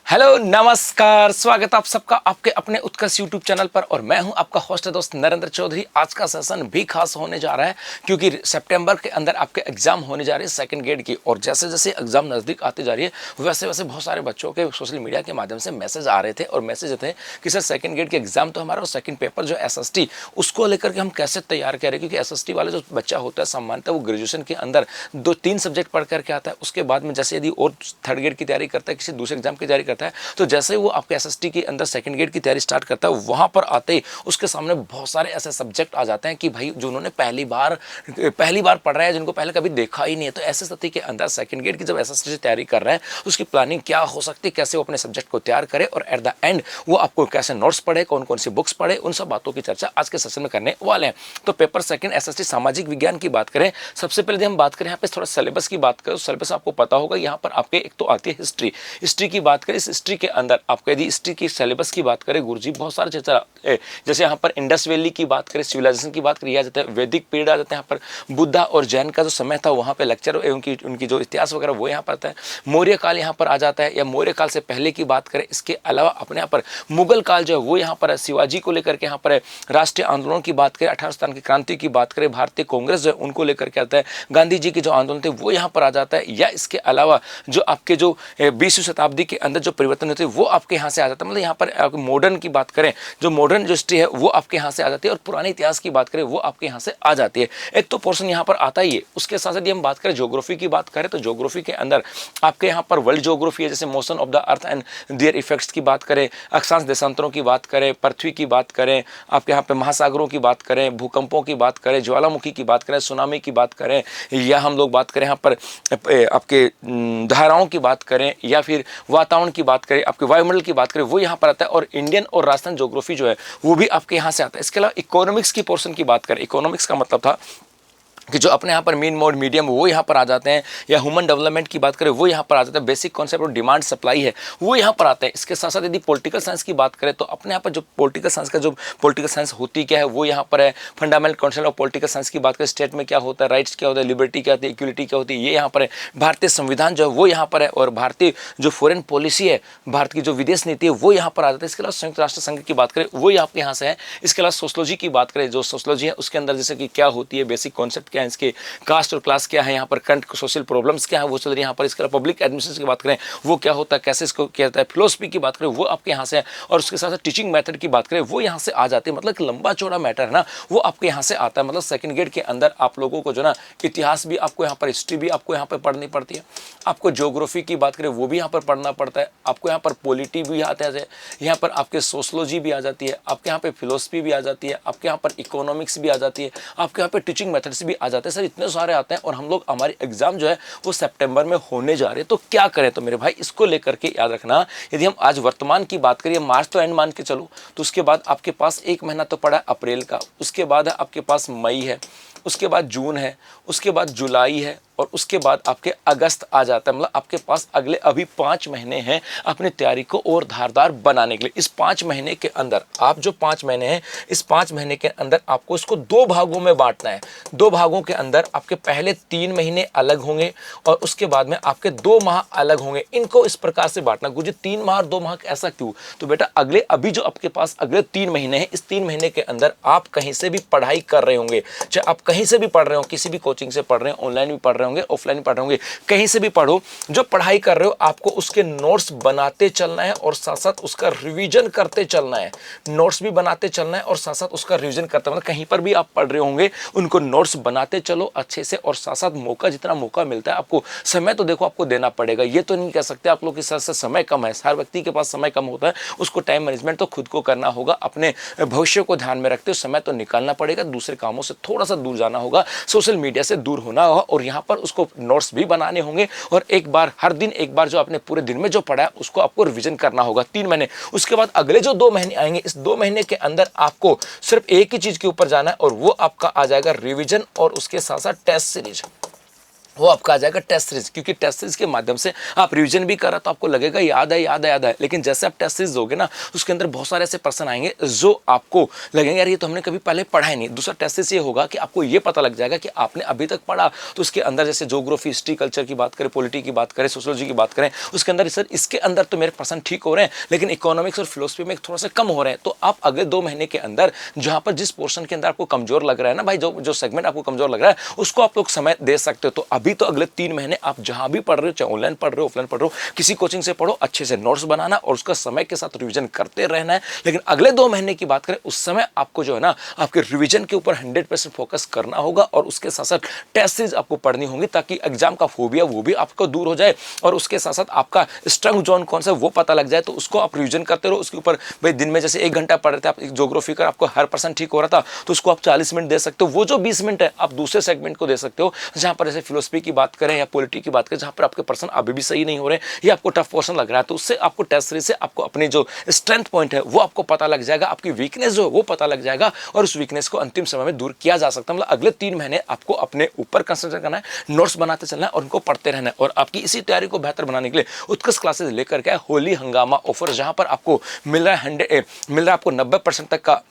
Hello नमस्कार, स्वागत आप सबका आपके अपने उत्कर्ष यूट्यूब चैनल पर। और मैं हूं आपका होस्ट दोस्त नरेंद्र चौधरी। आज का सेशन भी खास होने जा रहा है क्योंकि सितंबर के अंदर आपके एग्जाम होने जा रहे हैं सेकंड ग्रेड की। और जैसे जैसे एग्जाम नज़दीक आती जा रही है वैसे वैसे बहुत सारे बच्चों के सोशल मीडिया के माध्यम से मैसेज आ रहे थे। और मैसेज थे कि सर सेकंड ग्रेड के एग्जाम तो हमारा, और सेकंड पेपर जो SST उसको लेकर के हम कैसे तैयार करें, क्योंकि SST वाले जो बच्चा होता है सामान्यतः वो ग्रेजुएशन के अंदर 2-3 सब्जेक्ट पढ़ करके आता है। उसके बाद में जैसे यदि और थर्ड ग्रेड की तैयारी करता है, किसी दूसरे एग्जाम की तैयारी करता है, तो जैसे वो आपके SST के अंदर सेकंड ग्रेड की तैयारी स्टार्ट करता है वहां पर आते ही उसके सामने बहुत सारे ऐसे सब्जेक्ट आ जाते हैं कि भाई जो उन्होंने पहली बार पढ़ रहा है, जिनको पहले कभी देखा ही नहीं है। तो ऐसे स्थिति के अंदर सेकंड ग्रेड की जब SST से तैयारी कर रहा है उसकी प्लानिंग क्या हो सकती है, कैसे वो अपने सब्जेक्ट को तैयार करे और एट द एंड वो आपको कैसे नोट्स पढ़े, कौन कौन सी बुक्स पढ़े, उन सब बातों की चर्चा आज के सेशन में करने वाले हैं। तो पेपर सेकंड SST सामाजिक विज्ञान की बात करें, सबसे पहले हम बात करें यहाँ पे थोड़ा सिलेबस की बात करें। सिलेबस आपको पता होगा, यहाँ पर आपके एक तो आती है हिस्ट्री की बात करें। इस हिस्ट्री के अंदर आपको यदि हिस्ट्री की सिलेबस की बात करें गुरुजी, बहुत सारे चर्चा जैसे यहाँ पर इंडस वैली की बात करें, सिविलाइजेशन की बात करें, आ जाता है वैदिक पीरियड आ जाता है। यहाँ पर बुद्धा और जैन का जो समय था वहाँ पे लेक्चर उनकी जो इतिहास वगैरह वो यहाँ पर आता है। मौर्य काल यहाँ पर आ जाता है, या मौर्य काल से पहले की बात करें। इसके अलावा अपने यहाँ पर मुगल काल जो है वो यहाँ पर है, शिवाजी को लेकर के यहाँ पर है, राष्ट्रीय आंदोलन की बात करें, 18 सितंबर की क्रांति की बात करें, भारतीय कांग्रेस जो है उनको लेकर के आता है, गांधी जी के जो आंदोलन थे वो यहाँ पर आ जाता है। या इसके अलावा जो आपके जो 20वीं शताब्दी के अंदर जो परिवर्तन होते हैं वो आपके यहाँ से आ जाता है। मतलब यहाँ पर मॉडर्न की बात करें, जो मॉडर्न जो हिस्ट्री है वो आपके यहाँ से आ जाती है, और पुराने इतिहास की बात करें वो आपके यहाँ से आ जाती है। एक तो पोर्शन यहाँ पर आता ही है। उसके साथ साथ हम बात करें ज्योग्राफी की बात करें, तो ज्योग्राफी के अंदर आपके यहाँ पर वर्ल्ड ज्योग्राफी है, जैसे motion of the earth and there effects की बात करें, अक्षांश देशांतरों की बात करें, पृथ्वी की बात करें, आपके यहाँ पे महासागरों की बात करें, भूकंपों की बात करें, ज्वालामुखी की बात करें, सुनामी की बात करें, या हम लोग बात करें यहाँ पर आपके धाराओं की बात करें, या फिर वातावरण की बात करें, आपके वायुमंडल की बात करें, वो यहाँ पर आता है। और इंडियन और राजस्थान ज्योग्राफी जो है वो भी आपके यहाँ से आता है। इसके अलावा इकोनॉमिक्स की पोर्शन की बात करें, इकोनॉमिक्स का मतलब था कि जो अपने यहाँ पर मीन मोड मीडियम वो यहाँ पर आ जाते हैं, या ह्यूमन डेवलपमेंट की बात करें वो यहाँ पर आ जाता है, बेसिक कॉन्सेप्ट और डिमांड सप्लाई है वो यहाँ पर आता है। इसके साथ साथ यदि पॉलिटिकल साइंस की बात करें तो अपने यहाँ पर जो पॉलिटिकल साइंस का जो पॉलिटिकल साइंस होती क्या है वो यहाँ पर है। Fundamental concept of political science की बात करें, स्टेट में क्या होता है, राइट्स क्या होता है, लिबर्टी क्या होती है, इक्वलिटी क्या होती है, ये यहाँ पर है। भारतीय संविधान जो है वो यहाँ पर है, और भारतीय जो फॉरेन पॉलिसी है, भारत की जो विदेश नीति है वो यहाँ पर आ जाता है। इसके अलावा संयुक्त राष्ट्र संघ की बात करें वो आपके यहाँ से है। इसके अलावा सोशोलॉजी की बात करें, जो सोशोलॉजी है उसके अंदर जैसे कि क्या होती है, बेसिक कॉन्सेप्ट क्या है, इसके कास्ट और क्लास क्या है, यहाँ पर करंट सोशल प्रॉब्लम्स क्या है वो चल रही है यहाँ पर। इसके अलावा पब्लिक एडमिनिस्ट्रेशन की बात करें वो क्या होता है, कैसे इसको किया जाता है, फिलोसफी की बात करें वो आपके यहाँ से है, और उसके साथ साथ टीचिंग मेथड की बात करें वो यहाँ से आ जाती है। मतलब लंबा चौड़ा मैटर है ना वो आपके यहाँ से आता है। मतलब सेकंड ग्रेड के अंदर आप लोगों को जो ना इतिहास भी आपको यहाँ पर, हिस्ट्री भी आपको यहाँ पर पढ़नी पड़ती है, आपको ज्योग्राफी की बात करें वो भी यहाँ पर पढ़ना पड़ता है, आपको यहाँ पर पॉलिटी भी आता है, यहाँ पर आपके सोशोलॉजी भी आ जाती है, आपके यहाँ पर फिलोसफी भी आ जाती है, आपके यहाँ पर इकोनॉमिक्स भी आ जाती है, आपके यहाँ पर टीचिंग मेथड्स भी आ जाते हैं। सर इतने सारे आते हैं, और हम लोग हमारे एग्जाम जो है वो सितंबर में होने जा रहे हैं। तो क्या करें, तो मेरे भाई इसको लेकर के याद रखना, यदि हम आज वर्तमान की बात करिए, मार्च तो एंड मान के चलो, तो उसके बाद आपके पास एक महीना तो पड़ा है अप्रैल का, उसके बाद आपके पास मई है, उसके बाद जून है, उसके बाद जुलाई है, और उसके बाद आपके अगस्त आ जाता है। मतलब आपके पास अगले अभी 5 महीने हैं अपनी तैयारी को और धारदार बनाने के लिए। इस 5 महीने के अंदर आप जो 5 महीने हैं, इस 5 महीने के अंदर आपको इसको 2 भागों में बांटना है। 2 भागों के अंदर आपके पहले 3 महीने अलग होंगे, और उसके बाद में आपके 2 माह अलग होंगे। इनको इस प्रकार से बांटना। गुरुजी 3 माह और 2 माह ऐसा क्यों? तो बेटा अगले अभी जो आपके पास अगले 3 महीने हैं, इस 3 महीने के अंदर आप कहीं से भी पढ़ाई कर रहे होंगे, चाहे आप कहीं से भी पढ़ रहे हो, किसी भी कोचिंग से पढ़ रहे हो, ऑनलाइन भी पढ़ रहे होंगे, ऑफलाइन पढ़ रहे होंगे, कहीं से भी पढ़ो, जो पढ़ाई कर रहे हो आपको उसके नोट्स बनाते चलना है, और साथ साथ उसका रिवीजन करते चलना है। नोट्स भी बनाते चलना है और साथ साथ उसका रिवीजन करते, मतलब कहीं पर भी आप पढ़ रहे होंगे उनको नोट्स बनाते चलो अच्छे से, और साथ साथ मौका जितना मौका मिलता है आपको, समय तो देखो आपको देना पड़ेगा। ये तो नहीं कह सकते आप लोग के साथ समय कम है, हर व्यक्ति के पास समय कम होता है, उसको टाइम मैनेजमेंट तो खुद को करना होगा, अपने भविष्य को ध्यान में रखते हुए समय तो निकालना पड़ेगा, दूसरे कामों से थोड़ा सा दूर जाना होगा, सोशल मीडिया से दूर होना होगा, और यहाँ पर उसको नोट्स भी बनाने होंगे, और एक बार हर दिन एक बार जो आपने पूरे दिन में जो पढ़ा है उसको आपको रिवीजन करना होगा 3 महीने। उसके बाद अगले जो 2 महीने आएंगे, इस 2 महीने के अंदर आपको सिर्फ एक ही चीज के ऊपर जाना है, और वो आपका आ जाएगा रिवीजन, और उसके साथ साथ टेस्ट सीरीज। वो आपका आ जाएगा टेस्ट सीरीज, क्योंकि टेस्ट सीरीज के माध्यम से आप रिवीजन भी कर रहे तो आपको लगेगा याद है याद है याद है, लेकिन जैसे आप टेस्ट सीरीज दोगे ना उसके अंदर बहुत सारे ऐसे पर्सन आएंगे जो आपको लगेंगे यार ये तो हमने कभी पहले पढ़ा ही नहीं। दूसरा टेस्ट सीरीज ये होगा कि आपको ये पता लग जाएगा कि आपने अभी तक पढ़ा, तो उसके अंदर जैसे ज्योग्राफी, हिस्ट्री, कल्चर की बात करें, पॉलिटी की बात करें, सोशोलॉजी की बात करें, उसके अंदर सर इसके अंदर तो मेरे पर्सन ठीक हो रहे हैं लेकिन इकोनॉमिक्स और फिलोसफी में थोड़ा सा कम हो रहे हैं, तो आप अगले 2 महीने के अंदर जहां पर जिस पोर्शन के अंदर आपको कमजोर लग रहा है ना भाई, जो सेगमेंट आपको कमजोर लग रहा है उसको आप लोग समय दे सकते हो। तो अभी तो अगले 3 महीने आप जहां भी पढ़ रहे हो, चाहे ऑनलाइन पढ़ रहे हो, ऑफलाइन पढ़ रहे हो, किसी कोचिंग से पढ़ो, अच्छे से नोट्स बनाना और उसका समय के साथ रिवीजन करते रहना है। लेकिन अगले 2 महीने की बात करें उस समय आपको जो है ना आपके रिवीजन के ऊपर 100% फोकस करना होगा और उसके साथ साथ टेस्ट सीरीज आपको पढ़नी होगी ताकि एग्जाम का फोबिया वो भी आपको दूर हो जाए और उसके साथ साथ आपका स्ट्रॉन्ग जोन कौन सा वो पता लग जाए, तो उसको आप रिवीजन करते रहो। उसके ऊपर भाई दिन में जैसे 1 घंटा पढ़ रहे थे आप ज्योग्राफी का, आपको हर पर्सन ठीक हो रहा था तो उसको आप 40 मिनट दे सकते हो। वो जो 20 मिनट है आप दूसरे सेगमेंट को दे सकते हो, जहां पर जैसे फिलोसफी की बात करें या पॉलिटी की बात करें, जहां पर आपके पर्सन अभी भी सही नहीं हो रहे, ये आपको टफ पोर्शन लग रहा है, तो उससे आपको टेस्ट सीरीज से आपको अपनी जो स्ट्रेंथ पॉइंट है वो आपको पता लग जाएगा, आपकी वीकनेस जो है वो पता लग जाएगा और उस वीकनेस को अंतिम समय में दूर किया जा सकता है। मतलब अगले 3 महीने आपको अपने ऊपर कंसंट्रेट करना है, नोट्स बनाते चलना है और उनको पढ़ते रहना है। और आपकी इसी तैयारी को बेहतर बनाने के लिए उत्कृष्ट क्लासेस लेकर के होली हंगामा ऑफर, जहां पर आपको मिल रहा है आपको 90% तक का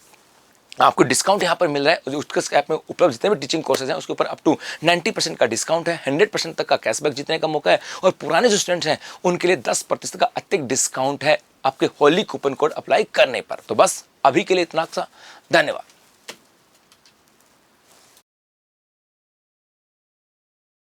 आपको डिस्काउंट यहाँ पर मिल रहा है। उत्कृष्ट ऐप में उपलब्ध जितने भी टीचिंग कोर्सेज हैं उसके ऊपर अप टू 90% का डिस्काउंट है, 100% तक का कैशबैक जीतने का मौका है और पुराने जो स्टूडेंट्स हैं उनके लिए 10% का अतिरिक्त डिस्काउंट है आपके होली कूपन कोड अप्लाई करने पर। तो बस अभी के लिए इतना सा, धन्यवाद।